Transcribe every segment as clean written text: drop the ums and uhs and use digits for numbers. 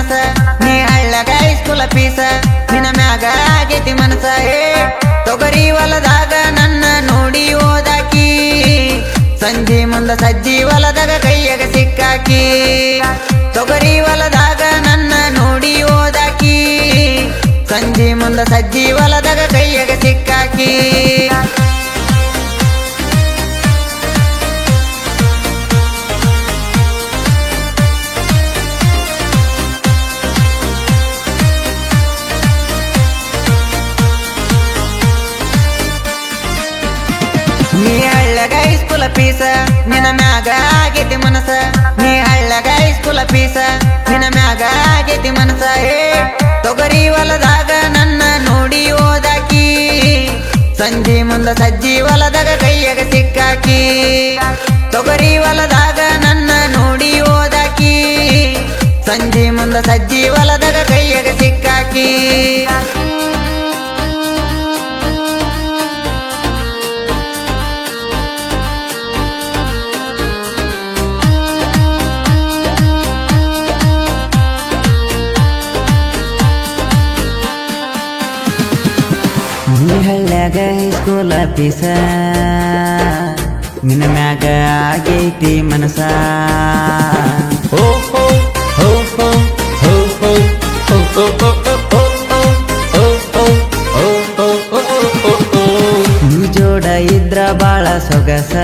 ಮನಸ ನೀ ಹಳ್ಳಗ ಹೈಸ್ಕೂಲ ಪೀಸ ನಿನ್ನ ಮ್ಯಾಗ ಆಗೈತಿ ಮನಸ ತೊಗರಿ ಹೊಲದಾಗ ನನ್ನ ನೋಡಿ ಓದಾಕಿ ಸಂಜೆ ಮುಂದ ಸಜ್ಜಿ ಹೊಲದಾಗ ಕೈಯಾಗ ಸಿಕ್ಕಾಕಿ ತೊಗರಿ ಹೊಲದಾಗ ನನ್ನ ನೋಡಿ ಓದಾಕಿ ಸಂಜೆ ಮುಂದ ಸಜ್ಜಿ ಹೊಲದಾಗ ಕೈಯಾಗ ಸಿಕ್ಕಾಕಿ ನೀ ಹಳ್ಳಗ ಹೈಸ್ಕೂಲ ಪೀಸ ನಿನ್ನ ಮ್ಯಾಗ ಆಗೈತಿ ಮನಸ ನೀ ಹಳ್ಳಗ ಹೈಸ್ಕೂಲ ಪೀಸ ನಿನ್ನ ಮ್ಯಾಗ ಆಗೈತಿ ಮನಸ ತೊಗರಿ ಹೊಲದಾಗ ನನ್ನ ನೋಡಿ ಓದಾಕಿ ಸಂಜೆ ಮುಂದ ಸಜ್ಜಿ ಹೊಲದಾಗ ಕೈಯಾಗ ಸಿಕ್ಕಾಕಿ ತೊಗರಿ ಹೊಲದಾಗ ನನ್ನ ನೋಡಿ ಓದಾಕಿ ಸಂಜೆ ಮುಂದ ಸಜ್ಜಿ ಹೊಲದಾಗ ಕೈಯಾಗ ಸಿಕ್ಕಾಕಿ ನೀ ಹಳ್ಳ್ಯಾಗ ಹೈಸ್ಕೂಲ ಪೀಸ ನಿನ್ನ ಮ್ಯಾಗ ಆಗೈತಿ ಮನಸ ನೀ ಜೋಡ ಇದ್ರ ಬಾಳ ಸೊಗಸ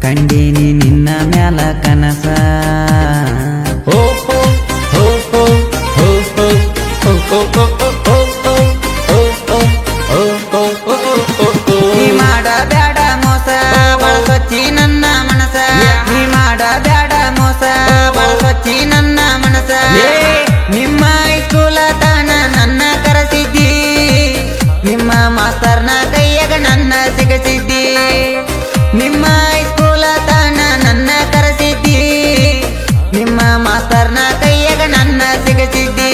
ಕಂಡೀನಿ ನಿನ್ನ ಮ್ಯಾಲ ಕನಸ ನೀ ಮಾಡ ಬ್ಯಾಡ ಮೋಸ ಬಳಸೊಚ್ಚಿ ನನ್ನ ಮನಸ ನೀ ಮಾಡ ಬ್ಯಾಡ ಮೋಸ ಬಳಸೊಚ್ಚಿ ನನ್ನ ಮನಸ ನಿಮ್ಮ ಹೈಸ್ಕೂಲ ತಾನ ನನ್ನ ಕರೆಸಿದ್ದಿ ನಿಮ್ಮ ಮಾಸ್ತರ್ನ ಕೈಯಾಗ ನನ್ನ ಸಿಗಸಿದ್ದಿ ನಿಮ್ಮ ಹೈಸ್ಕೂಲ ತಾನ ನನ್ನ ಕರೆಸಿದ್ದಿ ನಿಮ್ಮ ಮಾಸ್ತರ್ನ ಕೈಯಾಗ ನನ್ನ ಸಿಗಸಿದ್ದಿ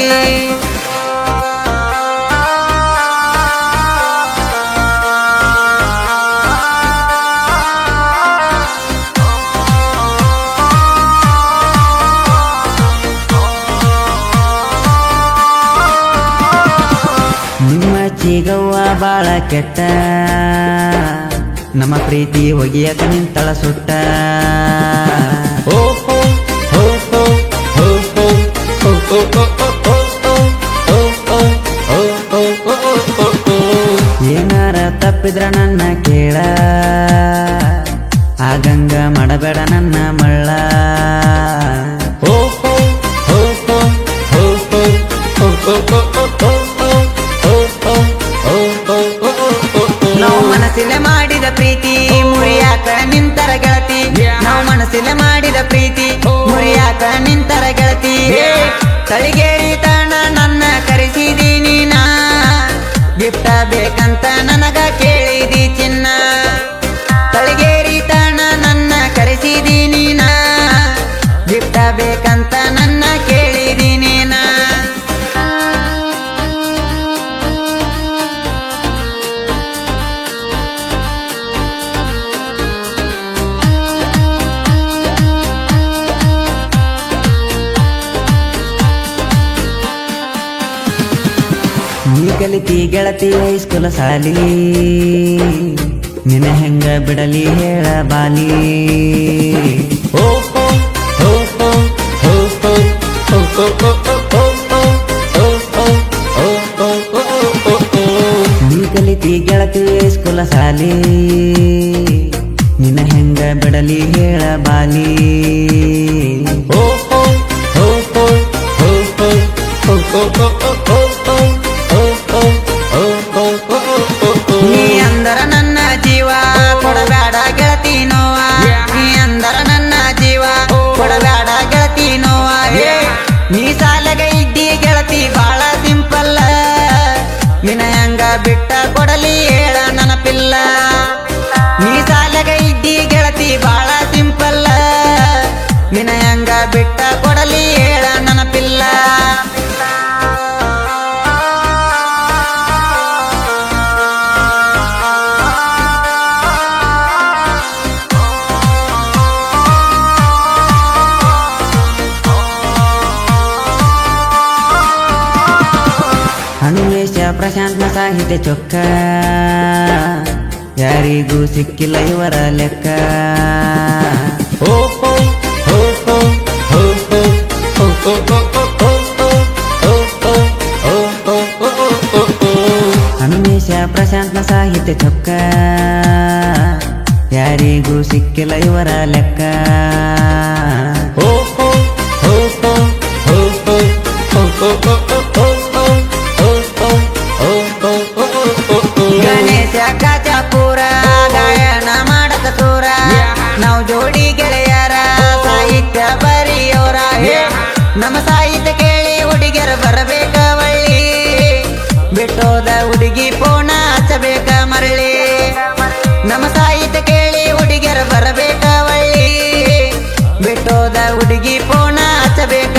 ನಿಮ್ಮ ಚಿಗವ್ವ ಬಾಳ ಕೆಟ್ಟ ನಮ್ಮ ಪ್ರೀತಿ ಒಗಿಯಕ ನಿಂತಳ ಸುಟ್ಟ ಏನಾರ ತಪ್ಪಿದ್ರ ನನ್ನ ಕೇಳ ಆಗಂಗ ಮಾಡಬೇಡ ನನ್ನ ಮಳ್ಳ ನಾವು ಮನಸ್ಸಿಲೆ ಮಾಡಿದ ಪ್ರೀತಿ ಮುರಿಯಾಕ ನಿಂತರ ಗೆಳತಿ ನಾವು ಮನಸ್ಸಿಲೆ ಮಾಡಿದ ಪ್ರೀತಿ ಮುರಿಯಾಕ ನಿಂತರ ಗೆಳತಿ ತಳಿಗೇರಿ ತಾಣ ನನ್ನ ಕರೆಸಿದೀನಿ ನಾ ಗಿಫ್ಟ ಬೇಕಂತ ನನಗ ಕೇಳಿದಿ ಚಿನ್ನ ತಳಿಗೇರಿ ತಾಣ ನನ್ನ ಕರೆಸಿದೀನಿ ನಾ ಗಿಫ್ಟ ಬೇಕಂತ ನನ್ನ ಕೇಳಿದೀನಿ ನಾ ನೀ ಕಲಿತಿ ಗೆಳತಿ ಹೈಸ್ಕೂಲ ಸಾಲಿ ನಿನ್ನ ಹೆಂಗ ಬಿಡಲಿ ಹೇಳ ಬಾಲಿ ನೀ ಕಲಿತಿ ಗೆಳತಿ ಹೈಸ್ಕೂಲ ಸಾಲಿ ನಿನ್ನ ಹೆಂಗ ಬಿಡಲಿ ಹೇಳ ಬಾಲಿ ನೀ ಅಂದರ ನನ್ನ ಜೀವ ಕೊಡಬೇಡ ಗೆಳತಿ ನೋವ ನೀ ಅಂದರ ನನ್ನ ಜೀವ ಕೊಡಬೇಡ ಗೆಳತಿ ನೋವ ನೀ ಸಾಲಗ ಇದ್ದಿ ಗೆಳತಿ ಬಾಳ ಸಿಂಪಲ್ಲ ನಿನ ಹೆಂಗ ಬಿಟ್ಟ ಕೊಡಲಿ ಹೇಳ ನನಪಿಲ್ಲ ನೀ ಸಾಲಗ ಇದ್ದಿ ಗೆಳತಿ ಬಾಳ ಸಿಂಪಲ್ಲ ನಿನ ಹೆಂಗ ಬಿಟ್ಟ ಕೊಡಲಿ ಹೇಳ ನನಪಿಲ್ಲ ಪ್ರಶಾಂತ್ನ ಸಾಹಿತ್ಯ ಚೊಕ್ಕ ಯಾರಿಗೂ ಸಿಕ್ಕಿಲ್ಲ ಇವರ ಲೆಕ್ಕ. ಓ ಓ ಓ ಓ ಓ ಓ ಓ ಓ ಓ ಓ. ಹನುಮೇಶ ಪ್ರಶಾಂತ್ನ ಸಾಹಿತ್ಯ ಚೊಕ್ಕ ಯಾರಿಗೂ ಸಿಕ್ಕಿಲ್ಲ ಇವರ ಲೆಕ್ಕ. ಓ ಓ ಓ ಓ ಓ ಓ ಓ ಓ ಓ. ಗಣೇಶ ಕಾಚಾಪುರ ಗಾಯನ ಮಾಡಕ ಸೂರ ನಾವು ಜೋಡಿ ಗೆಳೆಯರ ಸಾಹಿತ್ಯ ಬರೆಯೋರ. ನಮ್ಮ ಸಾಹಿತ್ಯ ಕೇಳಿ ಹುಡುಗಿಯರು ಬರಬೇಕ ಒಳ್ಳಿ ಬಿಟ್ಟೋದ ಹುಡುಗಿ ಪೋಣ ಹಚ್ಚಬೇಕ ಮರಳಿ. ನಮ್ಮ ಸಾಹಿತ್ಯ ಕೇಳಿ ಹುಡುಗಿಯರು ಬರಬೇಕ ಒಳ್ಳಿ ಬಿಟ್ಟೋದ ಹುಡುಗಿ ಪೋಣ ಹಚ್ಚಬೇಕ